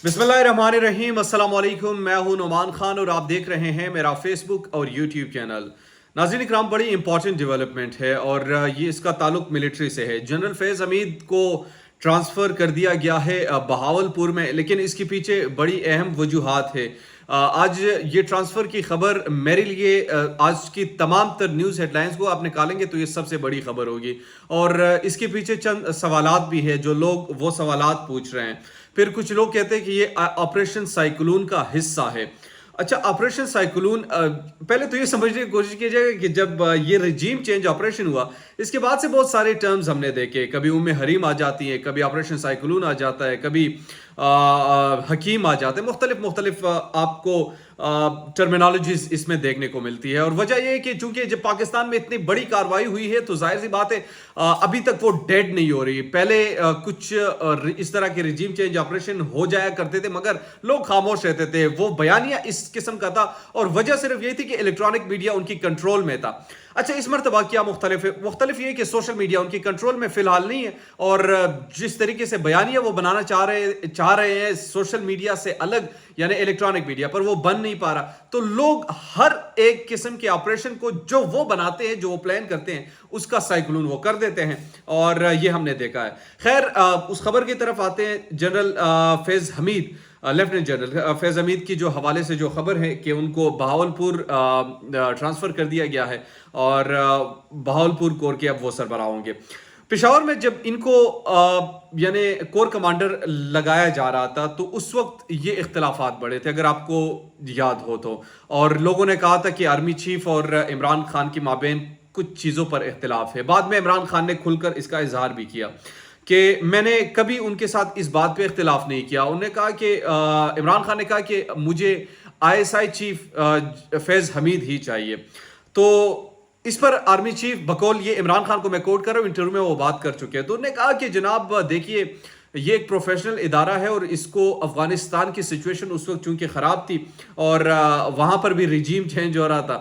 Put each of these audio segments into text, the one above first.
बिस्मिल्लाहिर्रहमानिर्रहीम अस्सलाम वालेकुम। मैं हूं नुमान खान और आप देख रहे हैं मेरा फेसबुक और यूट्यूब चैनल। नाज़रीन इकराम, बड़ी इंपॉर्टेंट डेवलपमेंट है और ये इसका ताल्लुक मिलिट्री से है। जनरल फैज़ हमीद को ट्रांसफ़र कर दिया गया है बहावलपुर में, लेकिन इसके पीछे बड़ी अहम वजूहात है। आज ये ट्रांसफ़र की खबर मेरे लिए आज की तमाम तर न्यूज़ हेडलाइंस को आप निकालेंगे तो ये सबसे बड़ी खबर होगी और इसके पीछे चंद सवालात भी है जो लोग वो सवालात पूछ रहे हैं। फिर कुछ लोग कहते हैं कि ये ऑपरेशन साइक्लोन का हिस्सा है। अच्छा, ऑपरेशन साइक्लोन, पहले तो ये समझने की कोशिश कीजिएगा कि जब ये रजीम चेंज ऑपरेशन हुआ, इसके बाद से बहुत सारे टर्म्स हमने देखे। कभी उम्मे हरीम आ जाती है, कभी ऑपरेशन साइक्लोन आ जाता है, कभी हकीम आ जाते हैं। मुख्तलिफ आपको टर्मिनोलॉजीज इसमें देखने को मिलती है और वजह यह है कि चूंकि जब पाकिस्तान में इतनी बड़ी कार्रवाई हुई है तो जाहिर सी बात है अभी तक वो डेड नहीं हो रही। पहले कुछ इस तरह के रिजीम चेंज ऑपरेशन हो जाया करते थे मगर लोग खामोश रहते थे, वो बयानिया इस किस्म का था और वजह सिर्फ यही थी कि इलेक्ट्रॉनिक मीडिया उनकी कंट्रोल में था। अच्छा, इस मरतबा क्या मुख्तलिफ है? मुख्तलिफ ये कि सोशल मीडिया उनकी कंट्रोल में फिलहाल नहीं है और जिस तरीके से बयानिया वो बनाना चाह रहे हैं सोशल मीडिया से अलग, यानी इलेक्ट्रॉनिक मीडिया पर, वो बन नहीं पा रहा। तो लोग हर एक किस्म के ऑपरेशन को जो वो बनाते हैं, जो वो प्लान करते हैं, उसका साइक्लोन वो कर देते हैं और ये हमने देखा है। खैर, उस खबर की तरफ आते हैं। जनरल फैज़ हमीद, लेफ्टिनेंट जनरल फैज़ हमीद की जो हवाले से जो खबर है कि उनको बहावलपुर ट्रांसफ़र कर दिया गया है और बहावलपुर कोर के अब वो सरबराह होंगे। पेशावर में जब इनको यानी कोर कमांडर लगाया जा रहा था तो उस वक्त ये इख्तलाफात बढ़े थे, अगर आपको याद हो तो, और लोगों ने कहा था कि आर्मी चीफ और इमरान खान की माबेन कुछ चीज़ों पर इख्तलाफ है। बाद में इमरान खान ने खुलकर इसका इजहार भी किया कि मैंने कभी उनके साथ इस बात पे इख्तिलाफ नहीं किया। उन्होंने कहा कि इमरान खान ने कहा कि मुझे ISI चीफ फैज़ हमीद ही चाहिए। तो इस पर आर्मी चीफ बकौल, ये इमरान खान को मैं कोट कर रहा हूँ, इंटरव्यू में वो बात कर चुके हैं। तो उन्होंने कहा कि जनाब देखिए, ये एक प्रोफेशनल इदारा है और इसको अफगानिस्तान की सिचुएशन उस वक्त चूंकि ख़राब थी और वहाँ पर भी रिजीम चेंज हो रहा था,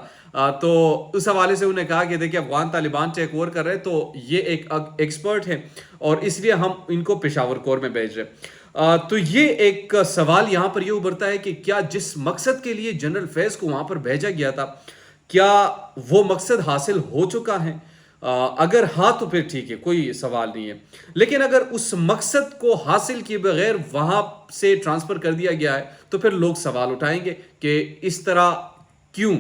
तो उस हवाले से उन्हें कहा कि देखिए अफगान तालिबान टेक ओवर कर रहे हैं तो ये एक एक्सपर्ट है और इसलिए हम इनको पेशावर कोर में भेज रहे। तो ये एक सवाल यहाँ पर ये उभरता है कि क्या जिस मकसद के लिए जनरल फैज़ को वहाँ पर भेजा गया था, क्या वो मकसद हासिल हो चुका है? अगर हाँ तो फिर ठीक है, कोई सवाल नहीं है। लेकिन अगर उस मकसद को हासिल किए बगैर वहां से ट्रांसफर कर दिया गया है तो फिर लोग सवाल उठाएंगे कि इस तरह क्यों,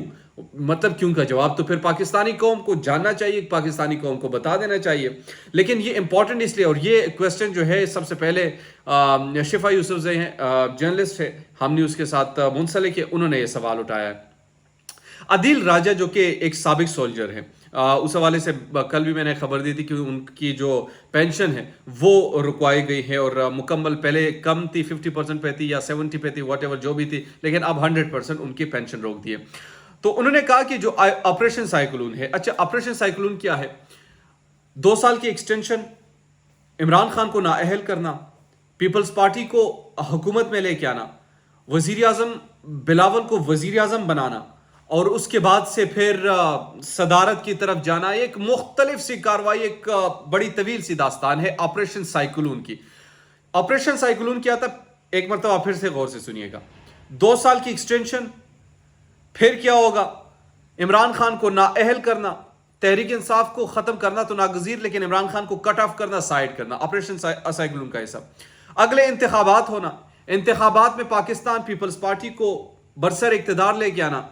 मतलब क्यों का जवाब तो फिर पाकिस्तानी कौम को जानना चाहिए, पाकिस्तानी कौम को बता देना चाहिए। लेकिन ये इंपॉर्टेंट इसलिए, और ये क्वेश्चन जो है सबसे पहले शिफा यूसुफ हैं, जर्नलिस्ट है, हम न्यूज़ के साथ मुंसलिक है, उन्होंने ये सवाल उठाया है। आदिल राजा जो कि एक साबिक सोल्जर है, उस हवाले से कल भी मैंने खबर दी थी कि उनकी जो पेंशन है वो रुकवाई गई है और मुकम्मल, पहले कम थी 50% पे थी या 70 पे थी, वॉट एवर जो भी थी, लेकिन अब 100% उनकी पेंशन रोक दी है। तो उन्होंने कहा कि जो ऑपरेशन साइक्लोन है, अच्छा ऑपरेशन साइक्लोन क्या है? 2 साल की एक्सटेंशन, इमरान खान को नाअहल करना, पीपल्स पार्टी को हुकूमत में लेके आना, वजीर आजम बिलावल को वजीर आजम बनाना और उसके बाद से फिर सदारत की तरफ जाना, एक मुख्तलिफ सी कार्रवाई, एक बड़ी तवील सी दास्तान है ऑपरेशन साइक्लोन की। ऑपरेशन साइक्लोन क्या था? एक मरतबा फिर से गौर से सुनिएगा। 2 साल की एक्सटेंशन, फिर क्या होगा? इमरान खान को नाअहल करना, तहरीक इंसाफ को खत्म करना तो नागजीर, लेकिन इमरान खान को कट ऑफ करना, साइड करना, ऑपरेशन साइक्लोन का हिस्सा। अगले इंतखाबात होना, इंतखाबात में पाकिस्तान पीपल्स पार्टी को बरसर इक्तदार लेके आना,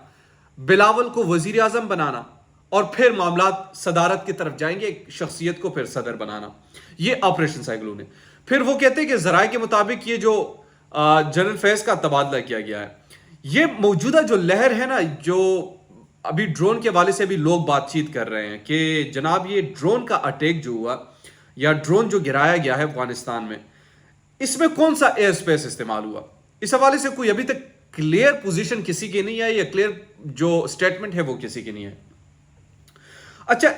बिलावल को वजीर आजम बनाना और फिर मामलात सदारत की तरफ जाएंगे, एक शख्सियत को फिर सदर बनाना। ये ऑपरेशन साइक्लोन है। फिर वो कहते हैं कि जराए के मुताबिक ये जो जनरल फैज़ का तबादला किया गया है, ये मौजूदा जो लहर है ना, जो अभी ड्रोन के हवाले से भी लोग बातचीत कर रहे हैं कि जनाब ये ड्रोन का अटैक जो हुआ या ड्रोन जो गिराया गया है अफगानिस्तान में, इसमें कौन सा एयर स्पेस इस्तेमाल हुआ, इस हवाले से कोई अभी तक क्लियर पोजीशन किसी की नहीं है या क्लियर जो स्टेटमेंट है वो किसी की नहीं है। अच्छा,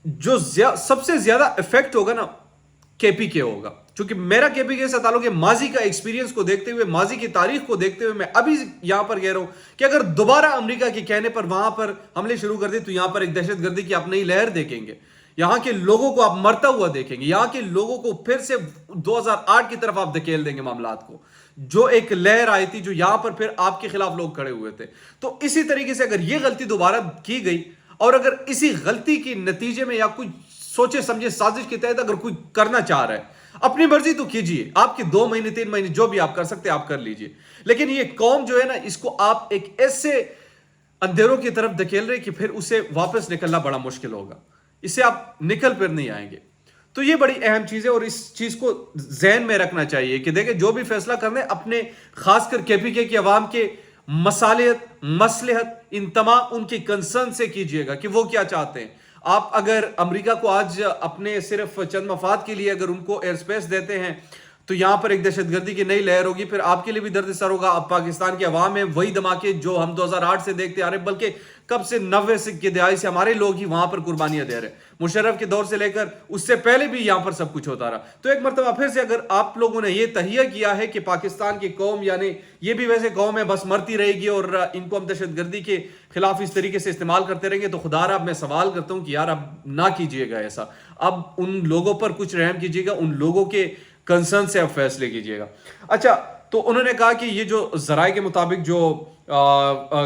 जो सबसे ज्यादा इफेक्ट होगा ना KPK होगा, क्योंकि मेरा KPK से ताल्लुक है। माजी का एक्सपीरियंस को देखते हुए, माजी की तारीख को देखते हुए मैं अभी यहां पर कह रहा हूं कि अगर दोबारा अमेरिका के कहने पर वहां पर हमले शुरू कर दे तो यहां पर एक दहशतगर्दी की आप नई लहर देखेंगे। یہاں کے لوگوں کو آپ مرتا ہوا دیکھیں گے, یہاں کے لوگوں کو پھر سے 2008 کی طرف آپ دھکیل دیں گے معاملات کو, جو ایک لہر آئی تھی جو یہاں پر پھر آپ کے خلاف لوگ کھڑے ہوئے تھے. تو اسی طریقے سے اگر یہ غلطی دوبارہ کی گئی, اور اگر اسی غلطی کی نتیجے میں یا کوئی سوچے سمجھے سازش کے تحت اگر کوئی کرنا چاہ رہا ہے, اپنی مرضی تو کیجئے, آپ کے 2 مہینے 3 مہینے جو بھی آپ کر سکتے آپ کر لیجئے, لیکن یہ قوم جو ہے نا, اس کو آپ ایک ایسے اندھیروں کی طرف دھکیل رہے کہ پھر اسے واپس نکلنا بڑا مشکل ہوگا, اس سے آپ نکل پھر نہیں آئیں گے. تو یہ بڑی اہم چیز ہے, اور اس چیز کو ذہن میں رکھنا چاہیے کہ دیکھیں جو بھی فیصلہ کرنا ہے اپنے خاص کر کے پی کے کی عوام کے مصالحت مصلحت ان تمام ان کی کنسرن سے کیجئے گا کہ وہ کیا چاہتے ہیں. آپ اگر امریکہ کو آج اپنے صرف چند مفاد کے لیے اگر ان کو ایئر سپیس دیتے ہیں تو یہاں پر ایک دہشت گردی کی نئی لہر ہوگی, پھر آپ کے لیے بھی درد سر ہوگا. اب پاکستان کے عوام میں وہی دھماکے جو ہم 2008 سے دیکھتے آ رہے ہیں, بلکہ کب سے 90 کی دہائی سے ہمارے لوگ ہی وہاں پر قربانیاں دے رہے ہیں. مشرف کے دور سے لے کر اس سے پہلے بھی یہاں پر سب کچھ ہوتا رہا. تو ایک مرتبہ پھر سے اگر آپ لوگوں نے یہ تہیہ کیا ہے کہ پاکستان کی قوم, یعنی یہ بھی ویسے قوم ہے بس مرتی رہے گی اور ان کو ہم دہشت گردی کے خلاف اس طریقے سے استعمال کرتے رہیں گے, تو خدا رب میں سوال کرتا ہوں کہ یار اب نہ کیجئے گا ایسا. اب ان لوگوں پر کچھ رحم کیجئے گا, ان لوگوں کے کنسرن سے آپ فیصلے کیجئے گا. اچھا, تو انہوں نے کہا کہ یہ جو ذرائع کے مطابق جو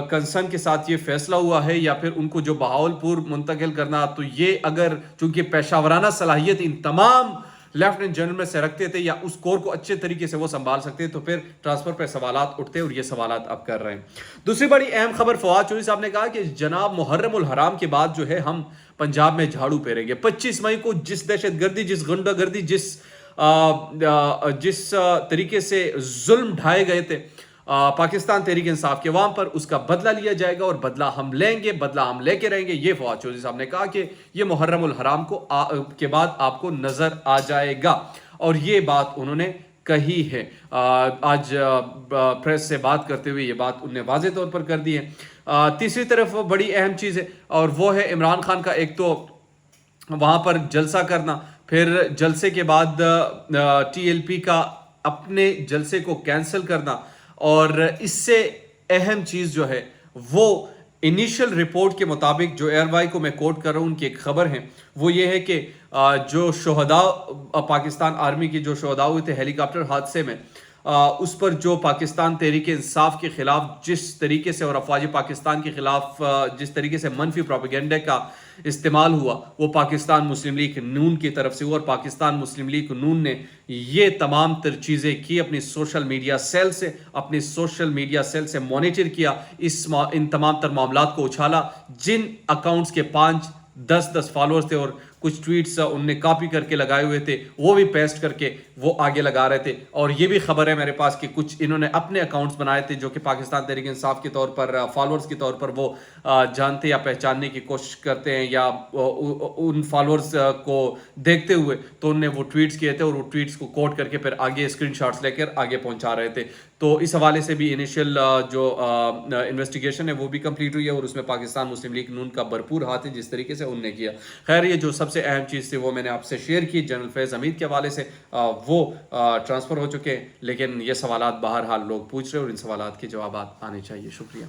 کنسرن کے ساتھ یہ فیصلہ ہوا ہے یا پھر ان کو جو بہاولپور منتقل کرنا, تو یہ اگر چونکہ پیشہ ورانہ صلاحیت ان تمام لیفٹننٹ جنرل میں سے رکھتے تھے یا اس کور کو اچھے طریقے سے وہ سنبھال سکتے, تو پھر ٹرانسفر پہ سوالات اٹھتے, اور یہ سوالات اب کر رہے ہیں. دوسری بڑی اہم خبر, فواد چودھری صاحب نے کہا کہ جناب محرم الحرام کے بعد جو ہے ہم پنجاب میں جھاڑو پھیریں گے. 25 مئی کو جس دہشت گردی, جس غنڈہ گردی, جس طریقے سے ظلم ڈھائے گئے تھے پاکستان تحریک انصاف کے عوام پر, اس کا بدلہ لیا جائے گا, اور بدلہ ہم لیں گے, بدلہ ہم لے کے رہیں گے. یہ فواد چودھری صاحب نے کہا کہ یہ محرم الحرام کے بعد آپ کو نظر آ جائے گا, اور یہ بات انہوں نے کہی ہے. آج پریس سے بات کرتے ہوئے یہ بات انہوں نے واضح طور پر کر دی ہے. تیسری طرف بڑی اہم چیز ہے, اور وہ ہے عمران خان کا ایک تو وہاں پر جلسہ کرنا, پھر جلسے کے بعد ٹی ایل پی کا اپنے جلسے کو کینسل کرنا, اور اس سے اہم چیز جو ہے وہ انیشل رپورٹ کے مطابق جو ایئر وائی کو میں کوٹ کر رہا ہوں, ان کی ایک خبر ہے, وہ یہ ہے کہ جو شہداء پاکستان آرمی کے جو شہداء ہوئے تھے ہیلی کاپٹر حادثے میں, اس پر جو پاکستان تحریک انصاف کے خلاف جس طریقے سے اور افواج پاکستان کے خلاف جس طریقے سے منفی پروپیگنڈے کا استعمال ہوا, وہ پاکستان مسلم لیگ نون کی طرف سے ہوا, اور پاکستان مسلم لیگ نون نے یہ تمام تر چیزیں کی, اپنی سوشل میڈیا سیل سے مانیٹر کیا, ان تمام تر معاملات کو اچھالا. جن اکاؤنٹس کے 5-10 فالوورز تھے اور کچھ ٹویٹس ان نے کاپی کر کے لگائے ہوئے تھے, وہ بھی پیسٹ کر کے وہ آگے لگا رہے تھے. اور یہ بھی خبر ہے میرے پاس کہ کچھ انہوں نے اپنے اکاؤنٹس بنائے تھے جو کہ پاکستان تحریک انصاف کے طور پر فالوورز کے طور پر وہ جانتے یا پہچاننے کی کوشش کرتے ہیں, یا ان فالوورز کو دیکھتے ہوئے تو انہوں نے وہ ٹویٹس کیے تھے, اور وہ ٹویٹس کو کوٹ کر کے پھر آگے اسکرین شاٹس لے کر آگے پہنچا رہے تھے. تو اس حوالے سے بھی انیشیل جو انویسٹیگیشن ہے وہ بھی کمپلیٹ ہوئی ہے, اور اس میں پاکستان مسلم لیگ نون کا بھرپور ہاتھ ہے جس طریقے سے انہوں نے کیا. خیر, یہ جو سب سے اہم چیز تھی وہ میں نے آپ سے شیئر کی. جنرل فیض حمید کے حوالے سے وہ ٹرانسفر ہو چکے ہیں, لیکن یہ سوالات بہرحال لوگ پوچھ رہے ہیں, اور ان سوالات کے جوابات آنے چاہیے. شکریہ.